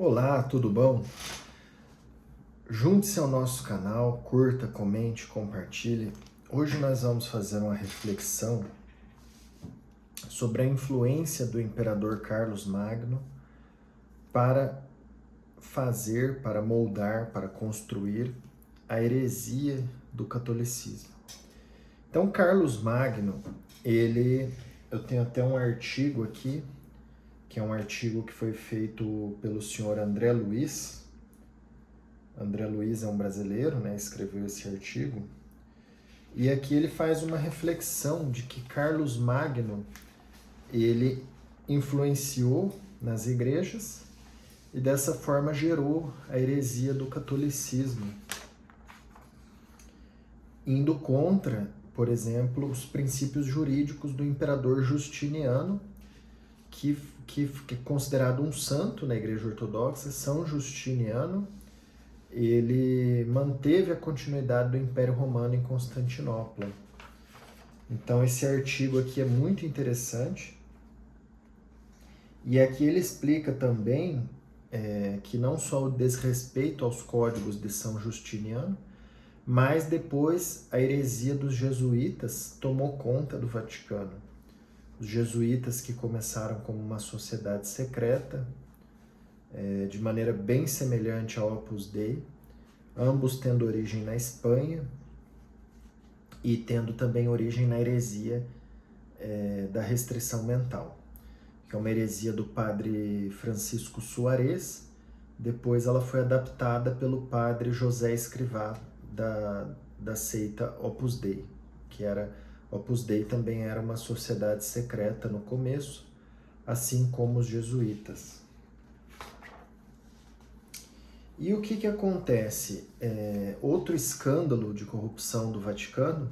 Olá, tudo bom? Junte-se ao nosso canal, curta, comente, compartilhe. Hoje nós vamos fazer uma reflexão sobre a influência do imperador Carlos Magno para para moldar, para construir a heresia do catolicismo. Então, Carlos Magno, eu tenho até um artigo aqui, que é um artigo que foi feito pelo senhor André Luiz. André Luiz é um brasileiro, né? Escreveu esse artigo. E aqui ele faz uma reflexão de que Carlos Magno, ele influenciou nas igrejas e dessa forma gerou a heresia do catolicismo, indo contra, por exemplo, os princípios jurídicos do imperador Justiniano, que é considerado um santo na Igreja Ortodoxa. São Justiniano, ele manteve a continuidade do Império Romano em Constantinopla. Então esse artigo aqui é muito interessante. E aqui ele explica também que não só o desrespeito aos códigos de São Justiniano, mas depois a heresia dos jesuítas tomou conta do Vaticano. Os jesuítas, que começaram como uma sociedade secreta, de maneira bem semelhante ao Opus Dei, ambos tendo origem na Espanha e tendo também origem na heresia da restrição mental, que é uma heresia do padre Francisco Suárez. Depois ela foi adaptada pelo padre José Escrivá, da seita Opus Dei, Opus Dei também era uma sociedade secreta no começo, assim como os jesuítas. E o que acontece? Outro escândalo de corrupção do Vaticano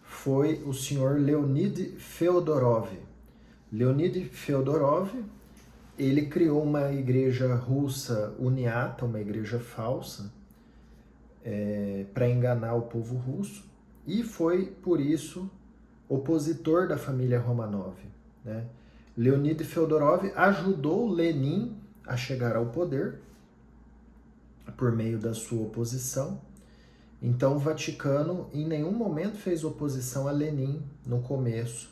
foi o senhor Leonid Feodorov. Leonid Feodorov, ele criou uma igreja russa uniata, uma igreja falsa, para enganar o povo russo, e foi, por isso, opositor da família Romanov, né? Leonid Feodorov ajudou Lenin a chegar ao poder por meio da sua oposição. Então o Vaticano em nenhum momento fez oposição a Lenin no começo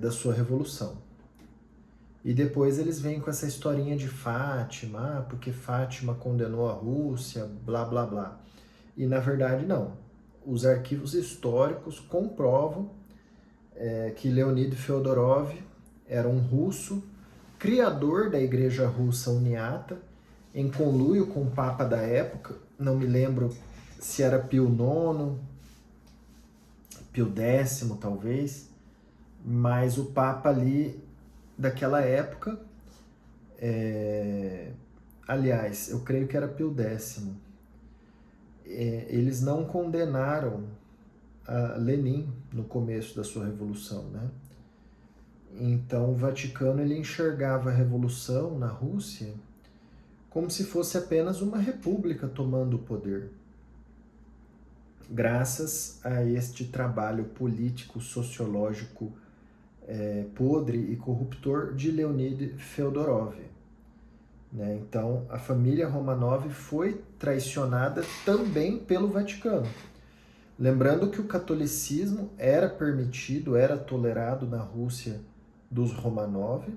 da sua revolução. E depois eles vêm com essa historinha de Fátima, porque Fátima condenou a Rússia, blá blá blá. E na verdade não. Os arquivos históricos comprovam que Leonid Feodorov era um russo, criador da Igreja Russa Uniata, em conluio com o Papa da época. Não me lembro se era Pio IX, Pio X talvez, mas o Papa ali daquela época, aliás, eu creio que era Pio X, eles não condenaram a Lenin no começo da sua revolução, né? Então o Vaticano, ele enxergava a revolução na Rússia como se fosse apenas uma república tomando o poder, graças a este trabalho político, sociológico, podre e corruptor de Leonid Feodorov, né? Então a família Romanov foi traicionada também pelo Vaticano. Lembrando que o catolicismo era permitido, era tolerado na Rússia dos Romanov,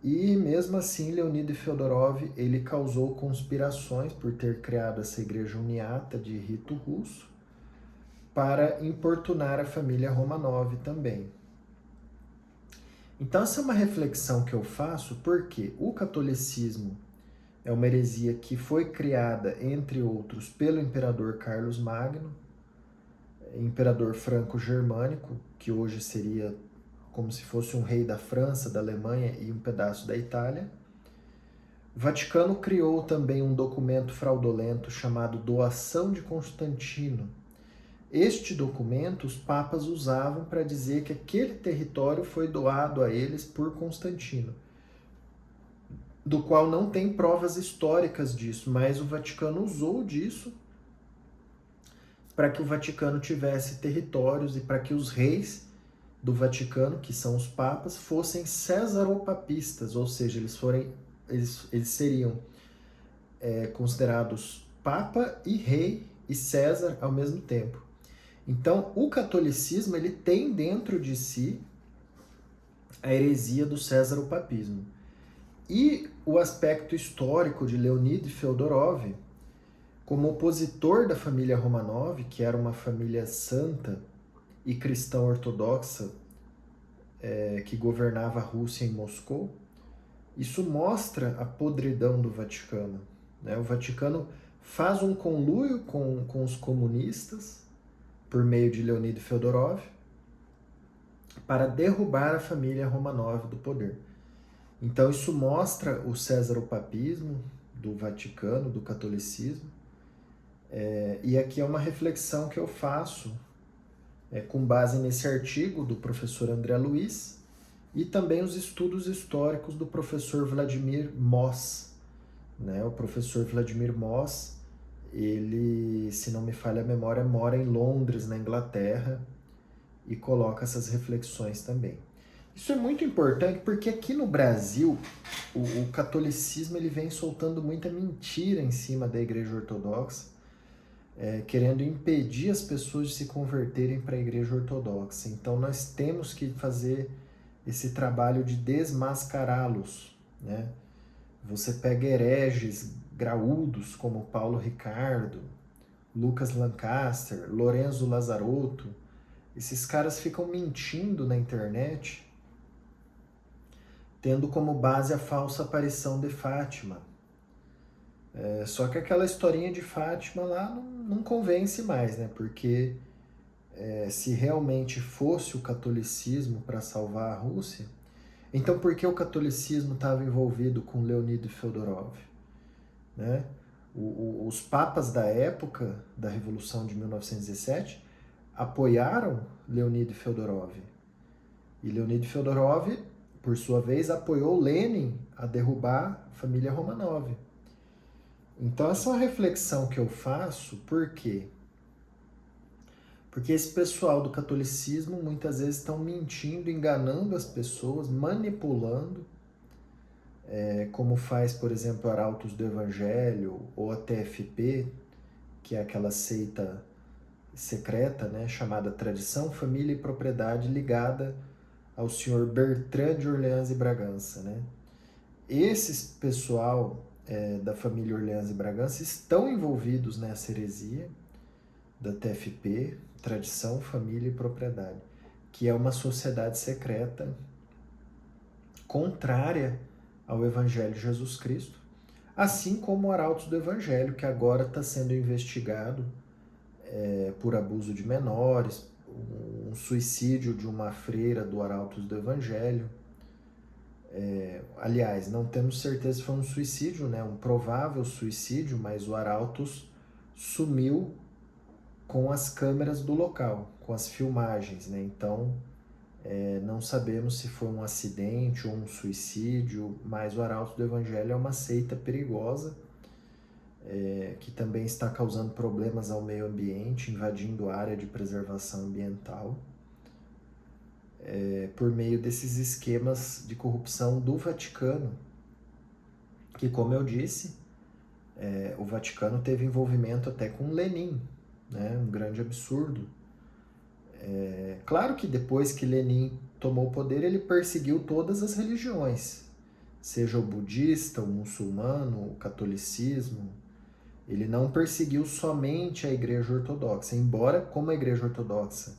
e mesmo assim Leonid Feodorov, ele causou conspirações por ter criado essa igreja uniata de rito russo para importunar a família Romanov também. Então essa é uma reflexão que eu faço, porque o catolicismo é uma heresia que foi criada, entre outros, pelo imperador Carlos Magno, imperador franco-germânico, que hoje seria como se fosse um rei da França, da Alemanha e um pedaço da Itália. O Vaticano criou também um documento fraudulento chamado Doação de Constantino. Este documento os papas usavam para dizer que aquele território foi doado a eles por Constantino, do qual não tem provas históricas disso, mas o Vaticano usou disso para que o Vaticano tivesse territórios e para que os reis do Vaticano, que são os papas, fossem cesaropapistas, ou seja, eles eles seriam considerados Papa e Rei e César ao mesmo tempo. Então, o catolicismo ele tem dentro de si a heresia do Césaropapismo. E o aspecto histórico de Leonid Feodorov, como opositor da família Romanov, que era uma família santa e cristã ortodoxa que governava a Rússia em Moscou, isso mostra a podridão do Vaticano. Né? O Vaticano faz um conluio com os comunistas, por meio de Leonid Feodorov, para derrubar a família Romanov do poder. Então isso mostra o césaropapismo do Vaticano, do catolicismo, e aqui é uma reflexão que eu faço com base nesse artigo do professor André Luiz e também os estudos históricos do professor Vladimir Moss. Né? O professor Vladimir Moss, ele, se não me falha a memória, mora em Londres, na Inglaterra, e coloca essas reflexões também. Isso é muito importante porque aqui no Brasil o catolicismo ele vem soltando muita mentira em cima da Igreja Ortodoxa, querendo impedir as pessoas de se converterem para a Igreja Ortodoxa. Então nós temos que fazer esse trabalho de desmascará-los. Né? Você pega hereges graúdos como Paulo Ricardo, Lucas Lancaster, Lorenzo Lazarotto. Esses caras ficam mentindo na internet, tendo como base a falsa aparição de Fátima. Só que aquela historinha de Fátima lá não convence mais, né? Porque se realmente fosse o catolicismo para salvar a Rússia, então por que o catolicismo estava envolvido com Leonid Feodorov? Né? Os papas da época da Revolução de 1917 apoiaram Leonid Feodorov. E Leonid Feodorov, por sua vez, apoiou Lenin a derrubar a família Romanov. Então essa é uma reflexão que eu faço, por quê? Porque esse pessoal do catolicismo muitas vezes estão mentindo, enganando as pessoas, manipulando, como faz, por exemplo, Arautos do Evangelho ou a TFP, que é aquela seita secreta, né, chamada Tradição, Família e Propriedade, ligada ao senhor Bertrand de Orleans e Bragança. Né? Esses pessoal da família Orleans e Bragança estão envolvidos nessa heresia da TFP, Tradição, Família e Propriedade, que é uma sociedade secreta contrária ao Evangelho de Jesus Cristo, assim como o Arautos do Evangelho, que agora está sendo investigado por abuso de menores, um suicídio de uma freira do Arautos do Evangelho. Aliás, não temos certeza se foi um suicídio, né? Um provável suicídio, mas o Arautos sumiu com as câmeras do local, com as filmagens, né? Então, não sabemos se foi um acidente ou um suicídio, mas o Arautos do Evangelho é uma seita perigosa, que também está causando problemas ao meio ambiente, invadindo a área de preservação ambiental, por meio desses esquemas de corrupção do Vaticano, que, como eu disse, o Vaticano teve envolvimento até com Lenin, né? Um grande absurdo. Claro que depois que Lenin tomou o poder, ele perseguiu todas as religiões, seja o budista, o muçulmano, o catolicismo. Ele não perseguiu somente a Igreja Ortodoxa, embora, como a Igreja Ortodoxa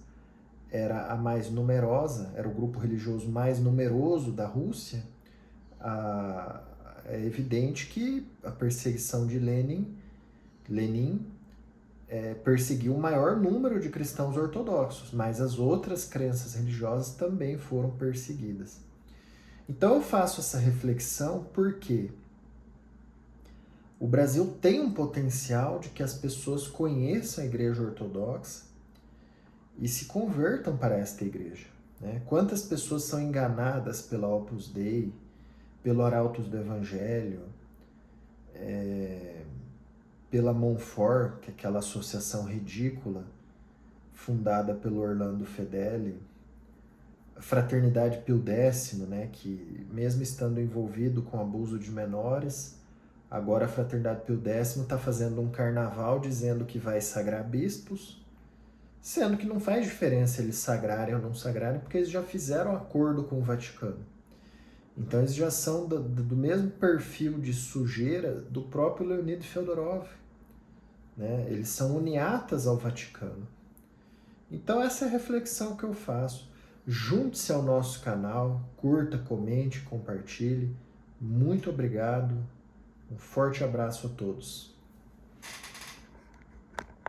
era a mais numerosa, era o grupo religioso mais numeroso da Rússia, é evidente que a perseguição de Lenin perseguiu o maior número de cristãos ortodoxos, mas as outras crenças religiosas também foram perseguidas. Então eu faço essa reflexão porque o Brasil tem um potencial de que as pessoas conheçam a Igreja Ortodoxa e se convertam para esta igreja. Né? Quantas pessoas são enganadas pela Opus Dei, pelo Arautos do Evangelho, pela Monfort, que é aquela associação ridícula fundada pelo Orlando Fedeli, Fraternidade Pio X, né, que mesmo estando envolvido com abuso de menores, agora a Fraternidade Pio X está fazendo um carnaval dizendo que vai sagrar bispos, sendo que não faz diferença eles sagrarem ou não sagrarem, porque eles já fizeram acordo com o Vaticano. Então eles já são do mesmo perfil de sujeira do próprio Leonid Feodorov, né? Eles são uniatas ao Vaticano. Então essa é a reflexão que eu faço. Junte-se ao nosso canal, curta, comente, compartilhe. Muito obrigado. Um forte abraço a todos.